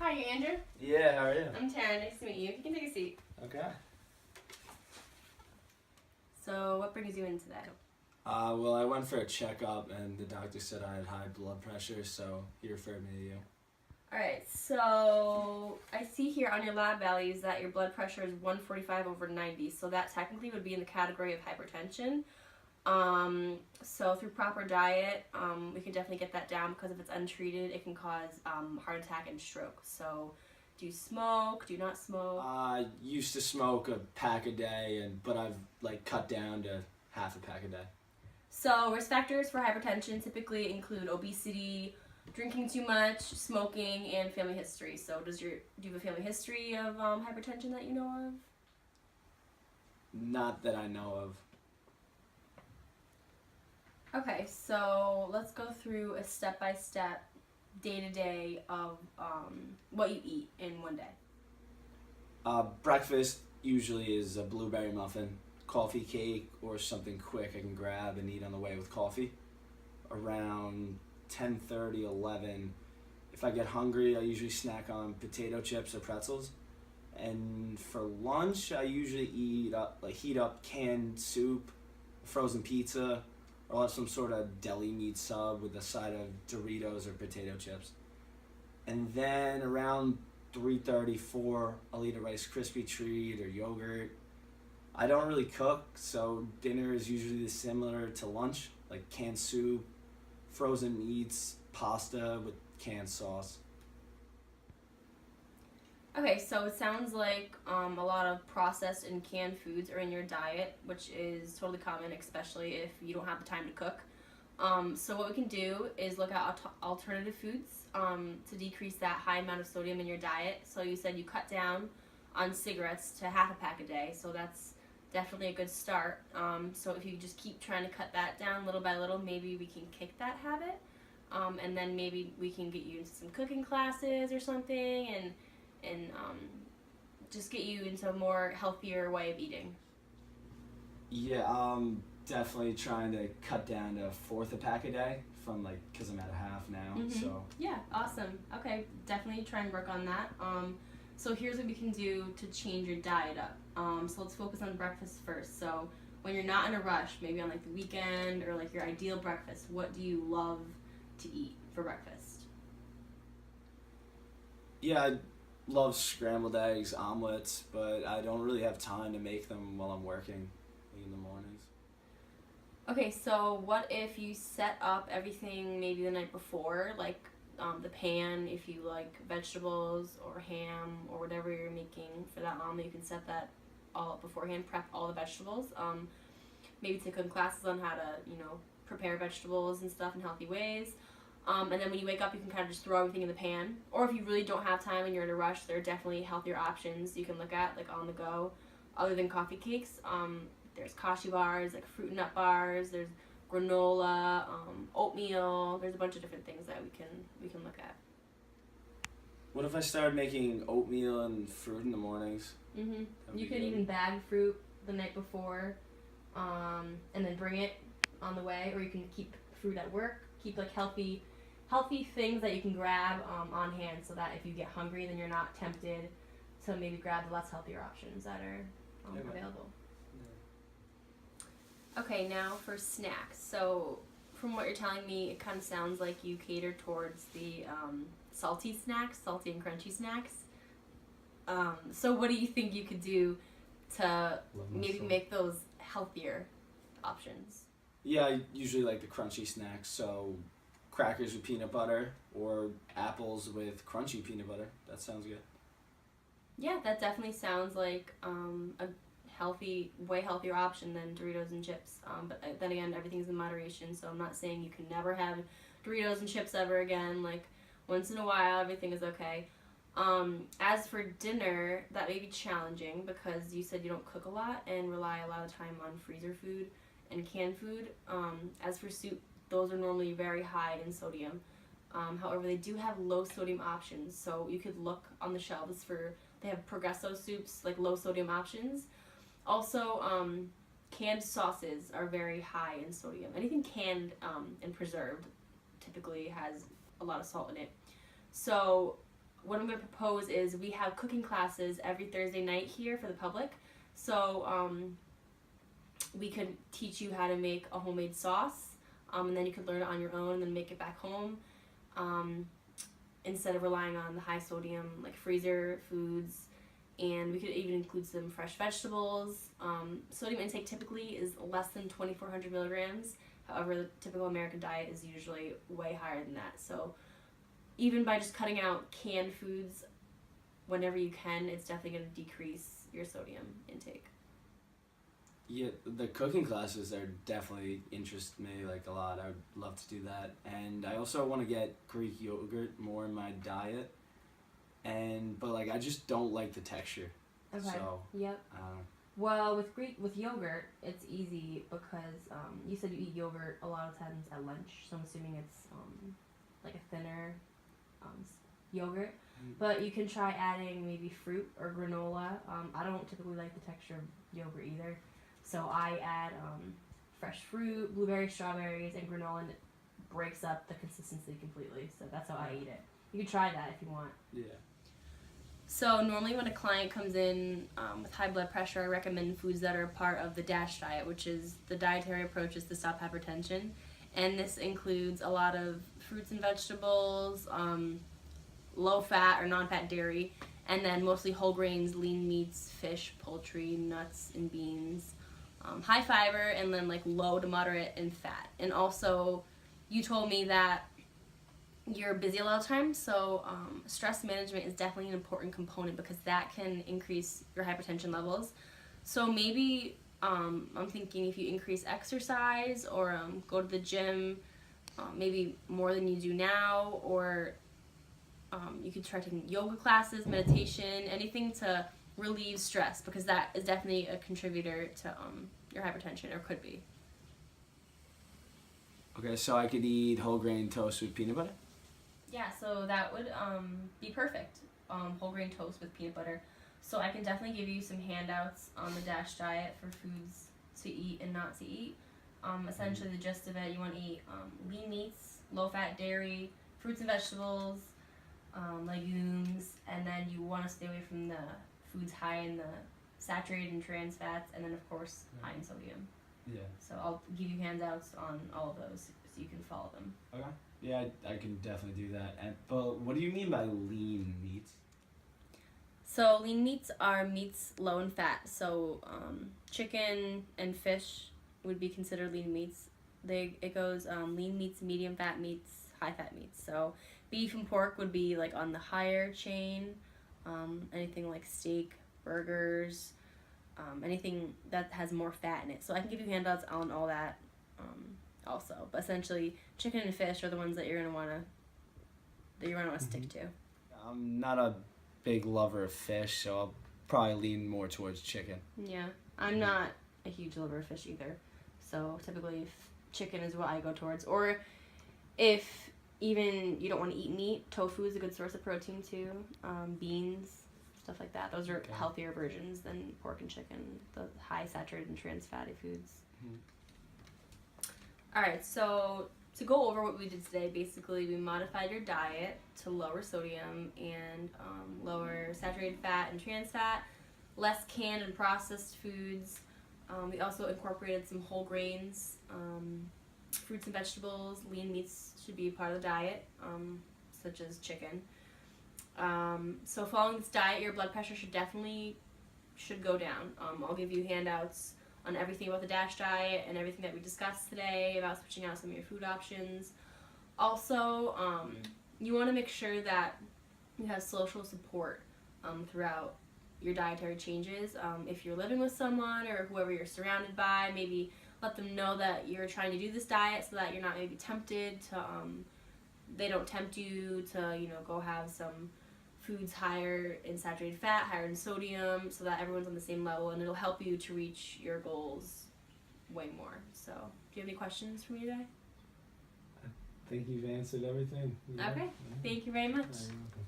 Hi, you Andrew? Yeah, how are you? I'm Taren. Nice to meet you. You can take a seat. Okay. So, what brings you in today? Well, I went for a checkup and the doctor said I had high blood pressure, so he referred me to you. Alright, so I see here on your lab values that your blood pressure is 145/90, so that technically would be in the category of hypertension. So through proper diet, we can definitely get that down because if it's untreated, it can cause heart attack and stroke. So, do you smoke? Do you not smoke? I used to smoke a pack a day, but I've cut down to half a pack a day. So, risk factors for hypertension typically include obesity, drinking too much, smoking, and family history. So, do you have a family history of hypertension that you know of? Not that I know of. Okay, so let's go through a step-by-step, day-to-day of what you eat in one day. Breakfast usually is a blueberry muffin, coffee cake, or something quick I can grab and eat on the way with coffee. Around 10:30, 11, if I get hungry, I usually snack on potato chips or pretzels. And for lunch, I usually heat up canned soup, frozen pizza, or I'll have some sort of deli meat sub with a side of Doritos or potato chips. And then around 3:30, 4, I'll eat a Rice Krispie treat or yogurt. I don't really cook, so dinner is usually similar to lunch, like canned soup, frozen meats, pasta with canned sauce. Okay, so it sounds like a lot of processed and canned foods are in your diet, which is totally common, especially if you don't have the time to cook. So what we can do is look at alternative foods to decrease that high amount of sodium in your diet. So you said you cut down on cigarettes to half a pack a day, so that's definitely a good start. So if you just keep trying to cut that down little by little, maybe we can kick that habit, and then maybe we can get you into some cooking classes or something, and just get you into a more healthier way of eating. Yeah, I'm definitely trying to cut down to a fourth a pack a day because I'm at a half now. Mm-hmm. So yeah, awesome. Okay, definitely try and work on that. So here's what we can do to change your diet up. So let's focus on breakfast first. So when you're not in a rush, maybe on the weekend or your ideal breakfast, what do you love to eat for breakfast? yeah, I love scrambled eggs, omelets, but I don't really have time to make them while I'm working in the mornings. Okay, so what if you set up everything maybe the night before, the pan, if you like vegetables or ham or whatever you're making for that omelet, you can set that all up beforehand, prep all the vegetables. Maybe take some classes on how to, prepare vegetables and stuff in healthy ways. And then when you wake up, you can kind of just throw everything in the pan. Or if you really don't have time and you're in a rush, there are definitely healthier options you can look at, on the go, other than coffee cakes. There's cashew bars, fruit and nut bars. There's granola, oatmeal. There's a bunch of different things that we can look at. What if I started making oatmeal and fruit in the mornings? Mhm. You could even bag fruit the night before, and then bring it on the way, or you can keep fruit at work. Keep healthy things that you can grab on hand, so that if you get hungry, then you're not tempted to maybe grab the less healthier options that are available. Okay, now for snacks. So from what you're telling me, it kind of sounds like you cater towards the salty and crunchy snacks. So what do you think you could do to maybe make those healthier options? Yeah, I usually like the crunchy snacks, so crackers with peanut butter or apples with crunchy peanut butter. That sounds good. Yeah, that definitely sounds like a way healthier option than Doritos and chips. But then again, everything's in moderation, so I'm not saying you can never have Doritos and chips ever again. Once in a while, everything is okay. As for dinner, that may be challenging because you said you don't cook a lot and rely a lot of time on freezer food and canned food. As for soup, those are normally very high in sodium. However, they do have low sodium options, so you could look on the shelves they have Progresso soups, low sodium options. Also, canned sauces are very high in sodium. Anything canned and preserved typically has a lot of salt in it. So what I'm going to propose is we have cooking classes every Thursday night here for the public. So we could teach you how to make a homemade sauce, and then you could learn it on your own and then make it back home, instead of relying on the high sodium like freezer foods. And we could even include some fresh vegetables. Sodium intake typically is less than 2,400 milligrams. However, the typical American diet is usually way higher than that. So even by just cutting out canned foods whenever you can, it's definitely going to decrease your sodium intake. Yeah, the cooking classes are definitely interest me like a lot. I would love to do that. And I also want to get Greek yogurt more in my diet. But like I just don't like the texture. Okay. So Yep. Well, with yogurt, it's easy because you said you eat yogurt a lot of times at lunch, so I'm assuming it's like a thinner yogurt. But you can try adding maybe fruit or granola. I don't typically like the texture of yogurt either, so I add fresh fruit, blueberries, strawberries, and granola, and it breaks up the consistency completely. So that's how I eat it. You can try that if you want. Yeah. So normally when a client comes in with high blood pressure, I recommend foods that are part of the DASH diet, which is the dietary approaches to stop hypertension. And this includes a lot of fruits and vegetables, low fat or non-fat dairy, and then mostly whole grains, lean meats, fish, poultry, nuts, and beans. High fiber, and then like low to moderate in fat. And also, you told me that you're busy a lot of times, so stress management is definitely an important component because that can increase your hypertension levels. So maybe I'm thinking if you increase exercise or go to the gym, maybe more than you do now, or you could try taking yoga classes, meditation, anything to relieve stress, because that is definitely a contributor to your hypertension, or could be. Okay, so I could eat whole grain toast with peanut butter? Yeah, so that would be perfect. Whole grain toast with peanut butter. So I can definitely give you some handouts on the DASH diet for foods to eat and not to eat. Essentially, the gist of it, you want to eat lean meats, low-fat dairy, fruits and vegetables, legumes, and then you want to stay away from the foods high in the saturated and trans fats, and then, of course, high in sodium. Yeah. So I'll give you handouts on all of those so you can follow them. Okay. Yeah, I can definitely do that. But what do you mean by lean meats? So lean meats are meats low in fat. So chicken and fish would be considered lean meats. It goes lean meats, medium fat meats, high fat meats. So beef and pork would be like on the higher chain. Anything like steak, burgers, anything that has more fat in it. So I can give you handouts on all that also. But essentially, chicken and fish are the ones that you're gonna wanna stick to. I'm not a big lover of fish, so I'll probably lean more towards chicken. Yeah, I'm not a huge lover of fish either. So typically, chicken is what I go towards. Or if even you don't want to eat meat, tofu is a good source of protein too. Beans, stuff like that. Those are healthier versions than pork and chicken, the high saturated and trans fatty foods. Alright, so to go over what we did today, basically we modified your diet to lower sodium and lower saturated fat and trans fat, less canned and processed foods. We also incorporated some whole grains, fruits and vegetables, lean meats should be part of the diet, such as chicken. So following this diet, your blood pressure should go down. I'll give you handouts on everything about the DASH diet and everything that we discussed today about switching out some of your food options. Also, you want to make sure that you have social support throughout your dietary changes. If you're living with someone or whoever you're surrounded by, maybe let them know that you're trying to do this diet so that you're not maybe tempted to, they don't tempt you to, go have some foods higher in saturated fat, higher in sodium, so that everyone's on the same level, and it'll help you to reach your goals way more. So, do you have any questions for me today? I think you've answered everything. Okay, thank you very much. You're welcome.